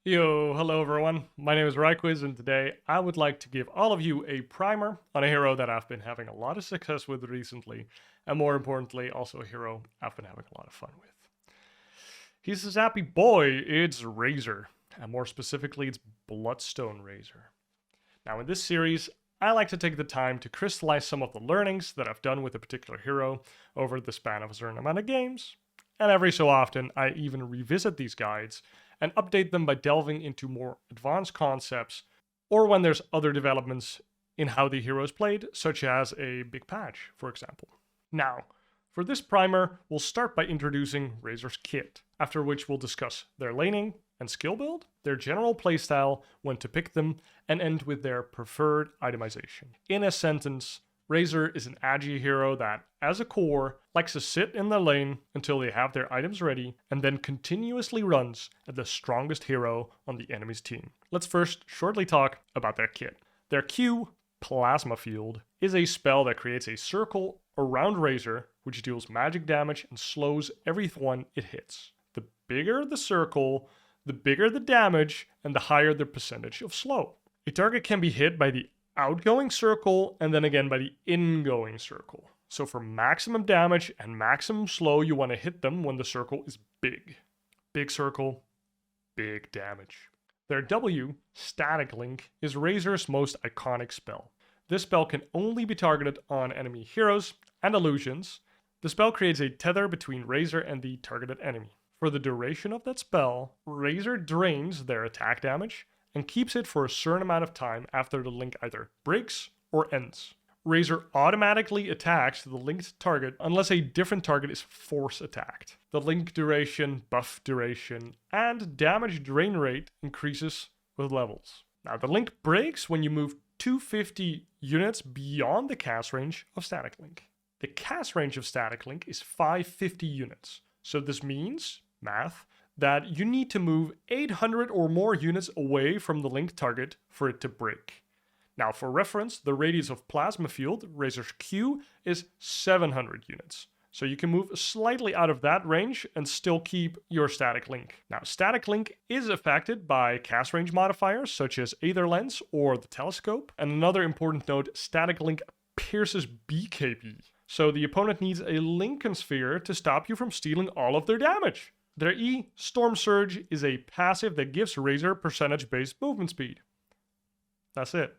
Yo, hello everyone. My name is Ryquiz, and today I would like to give all of you a primer on a hero that I've been having a lot of success with recently, and more importantly, also a hero I've been having a lot of fun with. He's a zappy boy, it's Razor, and more specifically, it's Bloodstone Razor. Now, in this series, I like to take the time to crystallize some of the learnings that I've done with a particular hero over the span of a certain amount of games, and every so often, I even revisit these guides and update them by delving into more advanced concepts, or when there's other developments in how the hero is played, such as a big patch, for example. Now, for this primer, we'll start by introducing Razor's kit, after which we'll discuss their laning and skill build, their general playstyle, when to pick them, and end with their preferred itemization. In a sentence, Razor is an agi hero that, as a core, likes to sit in the lane until they have their items ready, and then continuously runs at the strongest hero on the enemy's team. Let's first shortly talk about their kit. Their Q, Plasma Field, is a spell that creates a circle around Razor, which deals magic damage and slows everyone it hits. The bigger the circle, the bigger the damage, and the higher the percentage of slow. A target can be hit by the outgoing circle and then again by the ingoing circle. So for maximum damage and maximum slow, you want to hit them when the circle is big. Big circle, big damage. Their W, Static Link, is Razor's most iconic spell. This spell can only be targeted on enemy heroes and illusions. The spell creates a tether between Razor and the targeted enemy. For the duration of that spell, Razor drains their attack damage and keeps it for a certain amount of time after the link either breaks or ends. Razor automatically attacks the linked target unless a different target is force attacked. The link duration, buff duration, and damage drain rate increases with levels. Now, the link breaks when you move 250 units beyond the cast range of Static Link. The cast range of Static Link is 550 units. So this means, math, that you need to move 800 or more units away from the linked target for it to break. Now, for reference, the radius of Plasma Field, Razor's Q, is 700 units. So you can move slightly out of that range and still keep your Static Link. Now, Static Link is affected by cast range modifiers such as Aether Lens or the Telescope. And another important note, Static Link pierces BKB. So the opponent needs a Lincoln Sphere to stop you from stealing all of their damage. Their E, Storm Surge, is a passive that gives Razor percentage-based movement speed. That's it.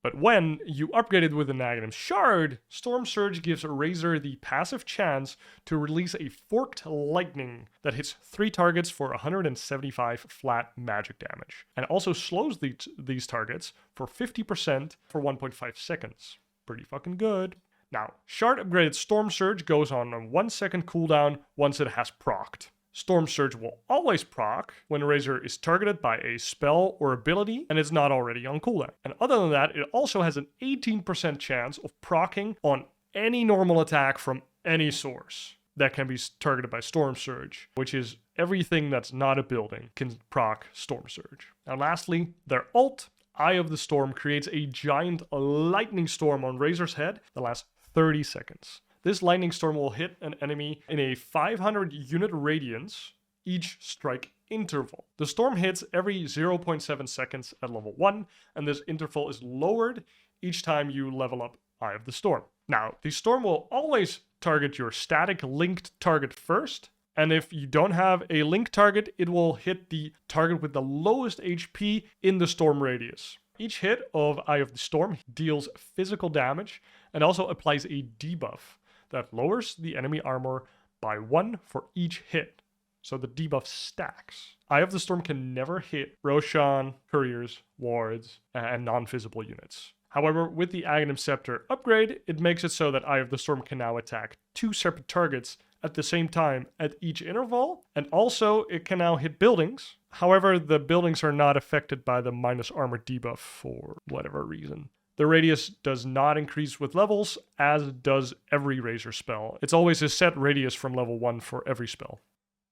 But when you upgrade it with an Aghanim Shard, Storm Surge gives Razor the passive chance to release a Forked Lightning that hits 3 targets for 175 flat magic damage, and also slows these targets for 50% for 1.5 seconds. Pretty fucking good. Now, Shard upgraded Storm Surge goes on a 1 second cooldown once it has procced. Storm Surge will always proc when Razor is targeted by a spell or ability and is not already on cooldown. And other than that, it also has an 18% chance of proccing on any normal attack from any source that can be targeted by Storm Surge, which is everything that's not a building can proc Storm Surge. Now lastly, their ult, Eye of the Storm, creates a giant lightning storm on Razor's head that lasts 30 seconds. This lightning storm will hit an enemy in a 500 unit radius each strike interval. The storm hits every 0.7 seconds at level 1, and this interval is lowered each time you level up Eye of the Storm. Now, the storm will always target your static linked target first, and if you don't have a linked target, it will hit the target with the lowest HP in the storm radius. Each hit of Eye of the Storm deals physical damage and also applies a debuff that lowers the enemy armor by 1 for each hit. So the debuff stacks. Eye of the Storm can never hit Roshan, couriers, wards, and non-visible units. However, with the Aghanim Scepter upgrade, it makes it so that Eye of the Storm can now attack 2 separate targets at the same time at each interval, and also it can now hit buildings. However, the buildings are not affected by the minus armor debuff for whatever reason. The radius does not increase with levels, as does every Razor spell. It's always a set radius from level 1 for every spell.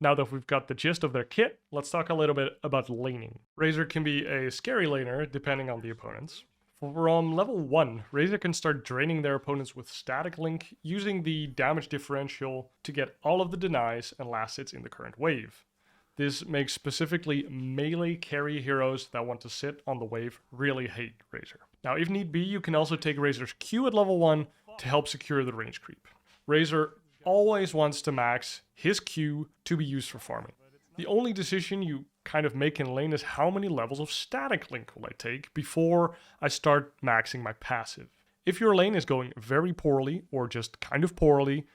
Now that we've got the gist of their kit, let's talk a little bit about laning. Razor can be a scary laner depending on the opponents. From level 1, Razor can start draining their opponents with Static Link, using the damage differential to get all of the denies and last hits in the current wave. This makes specifically melee carry heroes that want to sit on the wave really hate Razor. Now, if need be, you can also take Razor's Q at level 1 to help secure the range creep. Razor always wants to max his Q to be used for farming. The only decision you kind of make in lane is how many levels of static link will I take before I start maxing my passive. If your lane is going very poorly or just kind of poorly,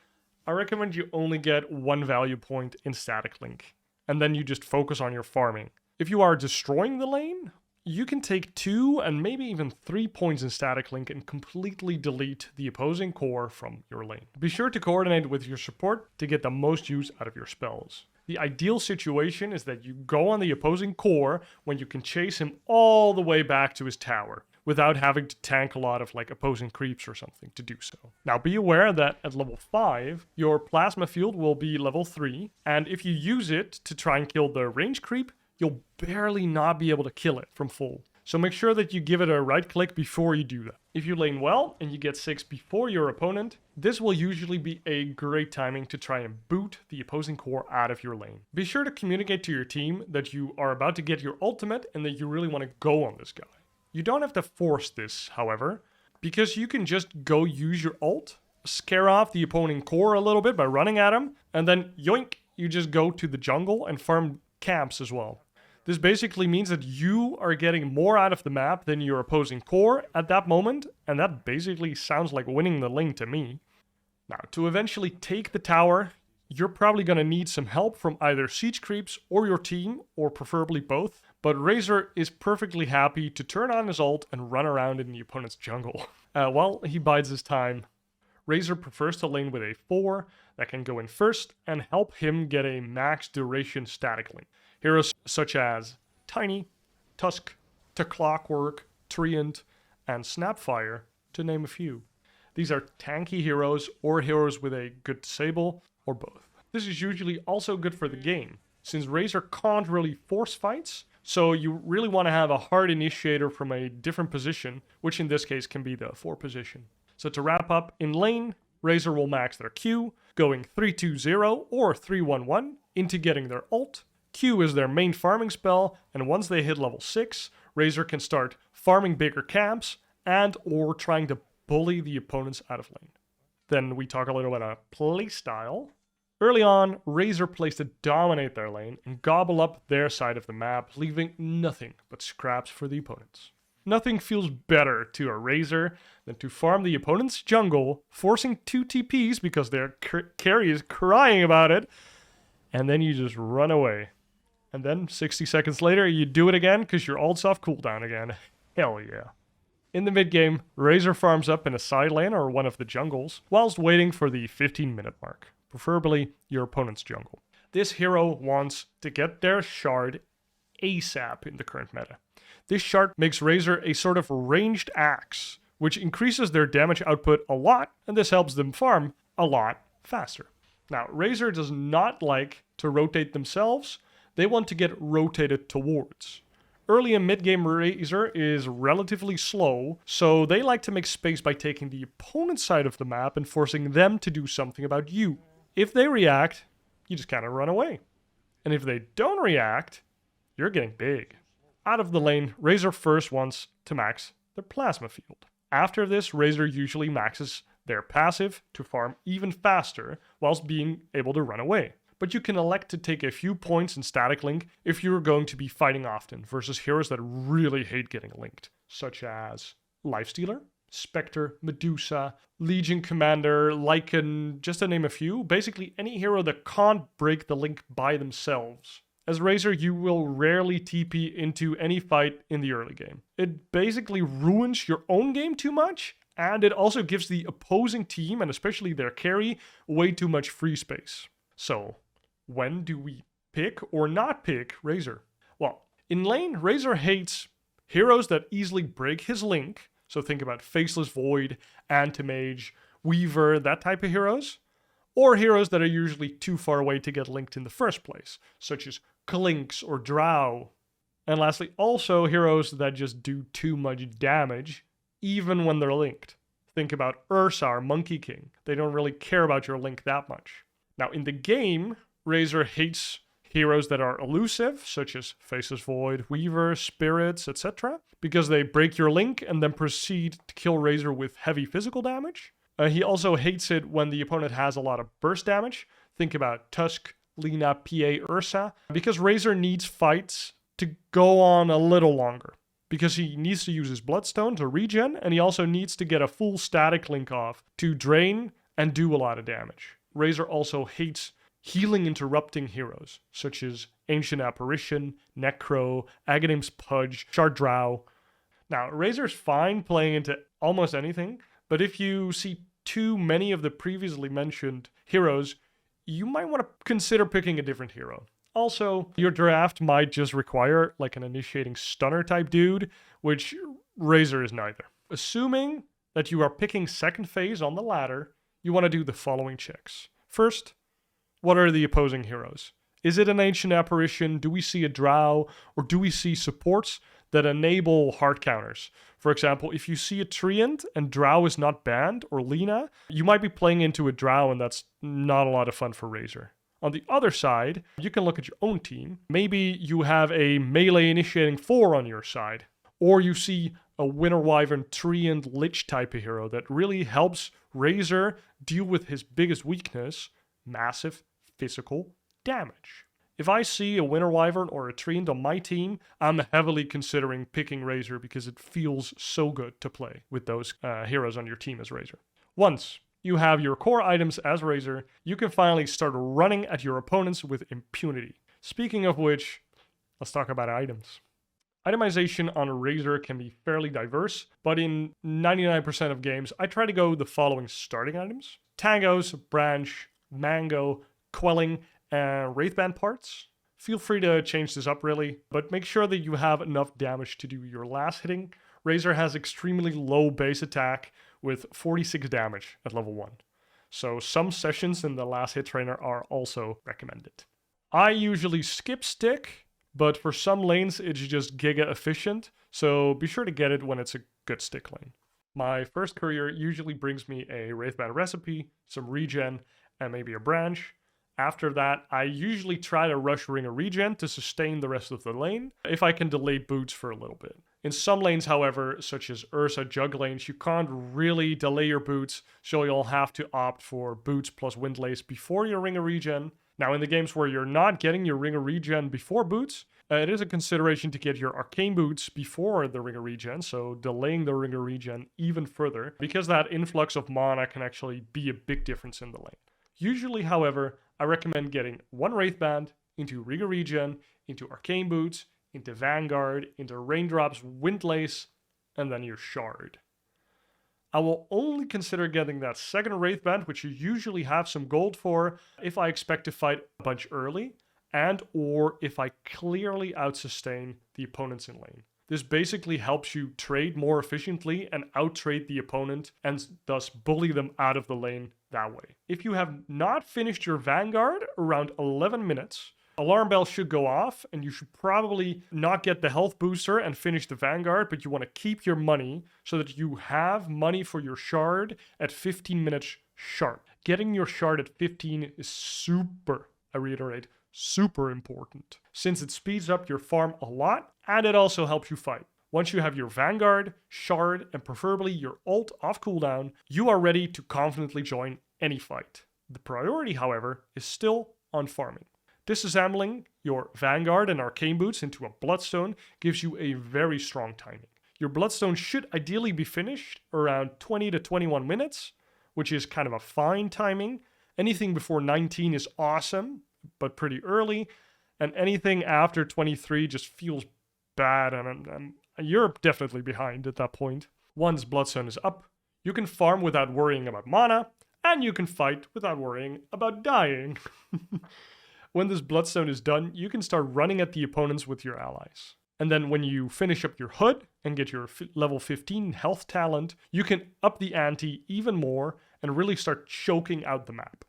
I recommend you only get 1 value point in static link, and then you just focus on your farming. If you are destroying the lane, you can take 2 and maybe even 3 points in static link and completely delete the opposing core from your lane. Be sure to coordinate with your support to get the most use out of your spells. The ideal situation is that you go on the opposing core when you can chase him all the way back to his tower, without having to tank a lot of like opposing creeps or something to do so. Now be aware that at level 5, your plasma field will be level 3, and if you use it to try and kill the range creep, you'll barely not be able to kill it from full. So make sure that you give it a right click before you do that. If you lane well and you get 6 before your opponent, this will usually be a great timing to try and boot the opposing core out of your lane. Be sure to communicate to your team that you are about to get your ultimate and that you really want to go on this guy. You don't have to force this, however, because you can just go use your ult, scare off the opposing core a little bit by running at him, and then yoink, you just go to the jungle and farm camps as well. This basically means that you are getting more out of the map than your opposing core at that moment, and that basically sounds like winning the lane to me. Now, to eventually take the tower, you're probably going to need some help from either siege creeps or your team, or preferably both, but Razor is perfectly happy to turn on his ult and run around in the opponent's jungle. While he bides his time, Razor prefers to lane with a 4 that can go in first and help him get a max duration static link. Heroes such as Tiny, Tusk, To Clockwork, Treant, and Snapfire, to name a few. These are tanky heroes or heroes with a good disable, or both. This is usually also good for the game, since Razor can't really force fights, so you really want to have a hard initiator from a different position, which in this case can be the 4 position. So to wrap up, in lane, Razor will max their Q, going 3-2-0 or 3-1-1 into getting their ult. Q is their main farming spell, and once they hit level 6, Razor can start farming bigger camps and or trying to bully the opponents out of lane. Then we talk a little bit about playstyle. Early on, Razor plays to dominate their lane and gobble up their side of the map, leaving nothing but scraps for the opponents. Nothing feels better to a Razor than to farm the opponent's jungle, forcing 2 TPs because their carry is crying about it, and then you just run away. And then 60 seconds later, you do it again because your ult's off cooldown again. Hell yeah. In the mid game, Razor farms up in a side lane or one of the jungles, whilst waiting for the 15-minute mark, preferably your opponent's jungle. This hero wants to get their shard ASAP in the current meta. This shard makes Razor a sort of ranged axe, which increases their damage output a lot, and this helps them farm a lot faster. Now, Razor does not like to rotate themselves. They want to get rotated towards. Early and mid-game Razor is relatively slow, so they like to make space by taking the opponent's side of the map and forcing them to do something about you. If they react, you just kind of run away. And if they don't react, you're getting big. Out of the lane, Razor first wants to max their plasma field. After this, Razor usually maxes their passive to farm even faster, whilst being able to run away. But you can elect to take a few points in static link if you're going to be fighting often versus heroes that really hate getting linked, such as Lifestealer, Spectre, Medusa, Legion Commander, Lycan, just to name a few. Basically any hero that can't break the link by themselves. As Razor, you will rarely TP into any fight in the early game. It basically ruins your own game too much, and it also gives the opposing team, and especially their carry, way too much free space. So, when do we pick or not pick Razor? Well, in lane, Razor hates heroes that easily break his link. So think about Faceless Void, Anti-Mage, Weaver, that type of heroes. Or heroes that are usually too far away to get linked in the first place, such as Klinks or Drow. And lastly, also heroes that just do too much damage, even when they're linked. Think about Ursa or Monkey King. They don't really care about your link that much. Now, in the game, Razor hates heroes that are elusive, such as Faceless Void, Weaver, Spirits, etc., because they break your link and then proceed to kill Razor with heavy physical damage. He also hates it when the opponent has a lot of burst damage. Think about Tusk, Lina, PA, Ursa, because Razor needs fights to go on a little longer, because he needs to use his Bloodstone to regen, and he also needs to get a full static link off to drain and do a lot of damage. Razor also hates healing interrupting heroes, such as Ancient Apparition, Necro, Aghanims Pudge, Shard Drow. Now, Razor's fine playing into almost anything, but if you see too many of the previously mentioned heroes, you might want to consider picking a different hero. Also, your draft might just require like an initiating stunner type dude, which Razor is neither. Assuming that you are picking second phase on the ladder, you want to do the following checks. First, what are the opposing heroes? Is it an Ancient Apparition? Do we see a Drow? Or do we see supports that enable hard counters? For example, if you see a Treant and Drow is not banned, or Lina, you might be playing into a Drow, and that's not a lot of fun for Razor. On the other side, you can look at your own team. Maybe you have a melee initiating 4 on your side, or you see a Winter Wyvern Treant Lich type of hero that really helps Razor deal with his biggest weakness, massive physical damage. If I see a Winter Wyvern or a Treant on my team, I'm heavily considering picking Razor because it feels so good to play with those heroes on your team as Razor. Once you have your core items as Razor, you can finally start running at your opponents with impunity. Speaking of which, let's talk about items. Itemization on Razor can be fairly diverse, but in 99% of games, I try to go the following starting items: Tangos, Branch, Mango, Quelling, and Wraithband parts. Feel free to change this up really, but make sure that you have enough damage to do your last hitting. Razor has extremely low base attack with 46 damage at level 1. So some sessions in the last hit trainer are also recommended. I usually skip stick, but for some lanes it's just giga efficient, so be sure to get it when it's a good stick lane. My first courier usually brings me a Wraithband recipe, some regen, and maybe a branch. After that, I usually try to rush Ring of Regen to sustain the rest of the lane, if I can delay boots for a little bit. In some lanes, however, such as Ursa Jug lanes, you can't really delay your boots, so you'll have to opt for boots plus Windlace before your Ring of Regen. Now, in the games where you're not getting your Ring of Regen before boots, it is a consideration to get your Arcane boots before the Ring of Regen, so delaying the Ring of Regen even further, because that influx of mana can actually be a big difference in the lane. Usually, however, I recommend getting one Wraithband into Ring of Regen, into Arcane Boots, into Vanguard, into Raindrops, Windlace, and then your Shard. I will only consider getting that second Wraithband, which you usually have some gold for, if I expect to fight a bunch early, and or if I clearly outsustain the opponents in lane. This basically helps you trade more efficiently and out-trade the opponent and thus bully them out of the lane that way. If you have not finished your Vanguard around 11 minutes, alarm bell should go off and you should probably not get the health booster and finish the Vanguard, but you want to keep your money so that you have money for your Shard at 15 minutes sharp. Getting your Shard at 15 is super, I reiterate, super important, since it speeds up your farm a lot and it also helps you fight. Once you have your Vanguard, Shard, and preferably your ult off cooldown, you are ready to confidently join any fight. The priority, however, is still on farming. Disassembling your Vanguard and Arcane Boots into a Bloodstone gives you a very strong timing. Your Bloodstone should ideally be finished around 20 to 21 minutes, which is kind of a fine timing. Anything before 19 is awesome, but pretty early, and anything after 23 just feels bad, and you're definitely behind at that point. Once Bloodstone is up, you can farm without worrying about mana, and you can fight without worrying about dying. When this Bloodstone is done, you can start running at the opponents with your allies. And then when you finish up your hood and get your level 15 health talent, you can up the ante even more and really start choking out the map.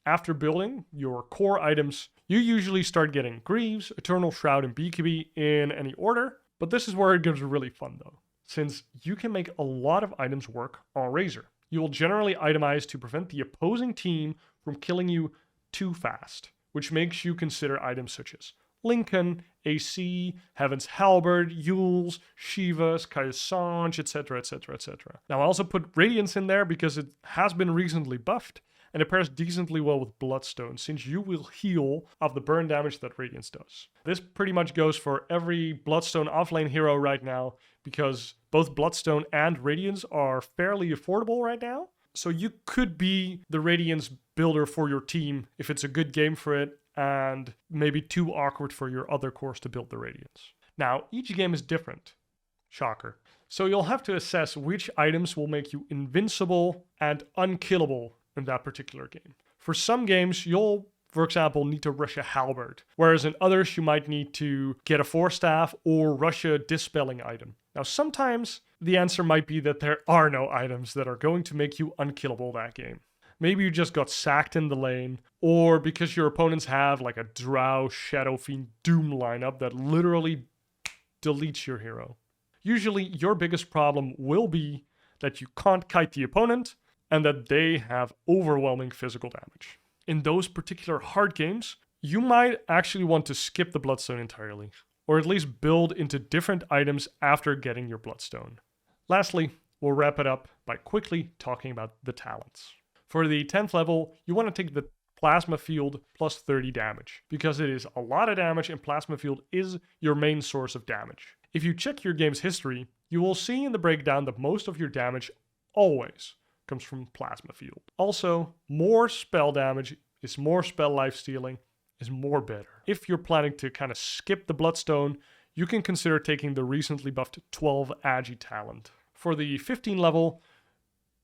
After building your core items, you usually start getting Greaves, Eternal Shroud, and BKB in any order, but this is where it gets really fun though, since you can make a lot of items work on Razor. You will generally itemize to prevent the opposing team from killing you too fast. which makes you consider items such as Lincoln, AC, Heaven's Halberd, Yules, Shivas, Kaisange, etc, etc, etc. Now I also put Radiance in there because it has been recently buffed, and it pairs decently well with Bloodstone, since you will heal off the burn damage that Radiance does. This pretty much goes for every Bloodstone offlane hero right now, because both Bloodstone and Radiance are fairly affordable right now. So you could be the Radiance builder for your team if it's a good game for it, and maybe too awkward for your other cores to build the Radiance. Now, each game is different. Shocker. So you'll have to assess which items will make you invincible and unkillable in that particular game. For some games, you'll, for example, need to rush a halberd, whereas in others you might need to get a forestaff or rush a dispelling item. Now sometimes the answer might be that there are no items that are going to make you unkillable that game. Maybe you just got sacked in the lane, or because your opponents have like a Drow, Shadow Fiend, Doom lineup that literally deletes your hero. Usually your biggest problem will be that you can't kite the opponent, and that they have overwhelming physical damage. In those particular hard games, you might actually want to skip the Bloodstone entirely, or at least build into different items after getting your Bloodstone. Lastly, we'll wrap it up by quickly talking about the talents. For the 10th level, you want to take the Plasma Field plus 30 damage, because it is a lot of damage and Plasma Field is your main source of damage. If you check your game's history, you will see in the breakdown that most of your damage always comes from Plasma Field. Also, more spell damage is more spell lifestealing, is more better. If you're planning to kind of skip the Bloodstone, you can consider taking the recently buffed 12 Agi talent. For the 15 level,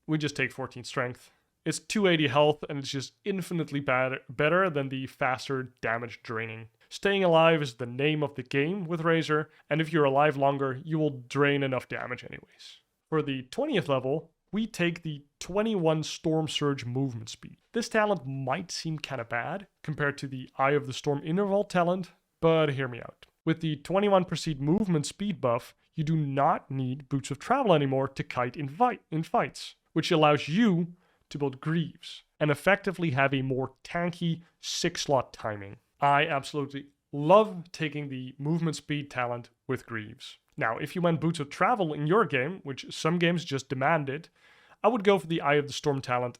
we just take 14 strength. It's 280 health and it's just infinitely better than the faster damage draining. Staying alive is the name of the game with Razor, and if you're alive longer, you will drain enough damage anyways. For the 20th level, we take the 21 Storm Surge movement speed. This talent might seem kind of bad compared to the Eye of the Storm interval talent, but hear me out. With the 21 Proceed movement speed buff, you do not need Boots of Travel anymore to kite in fights, which allows you to build Greaves and effectively have a more tanky 6-slot timing. I absolutely love taking the movement speed talent with Greaves. Now, if you went Boots of Travel in your game, which some games just demand it, I would go for the Eye of the Storm talent.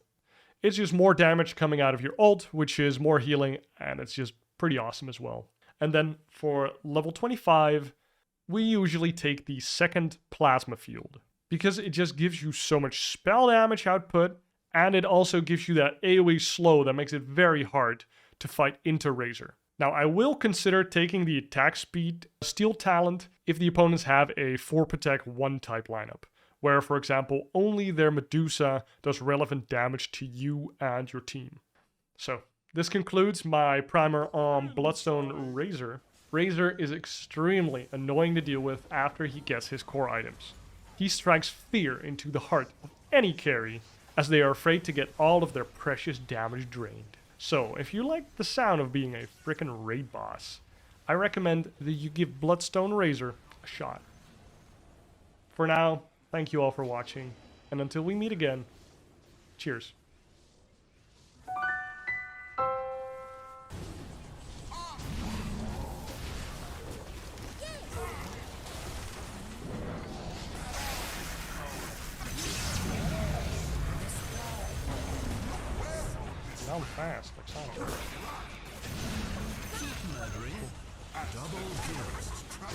It's just more damage coming out of your ult, which is more healing, and it's just pretty awesome as well. And then for level 25, we usually take the second Plasma Field, because it just gives you so much spell damage output, and it also gives you that AoE slow that makes it very hard to fight into Razor. Now, I will consider taking the attack speed steal talent if the opponents have a 4-protect 1-type lineup, where, for example, only their Medusa does relevant damage to you and your team. So, this concludes my primer on Bloodstone Razor. Razor is extremely annoying to deal with after he gets his core items. He strikes fear into the heart of any carry, as they are afraid to get all of their precious damage drained. So, if you like the sound of being a frickin' raid boss, I recommend that you give Bloodstone Razor a shot. For now, thank you all for watching, and until we meet again, cheers. Sound fast, like Sonic. Double kills.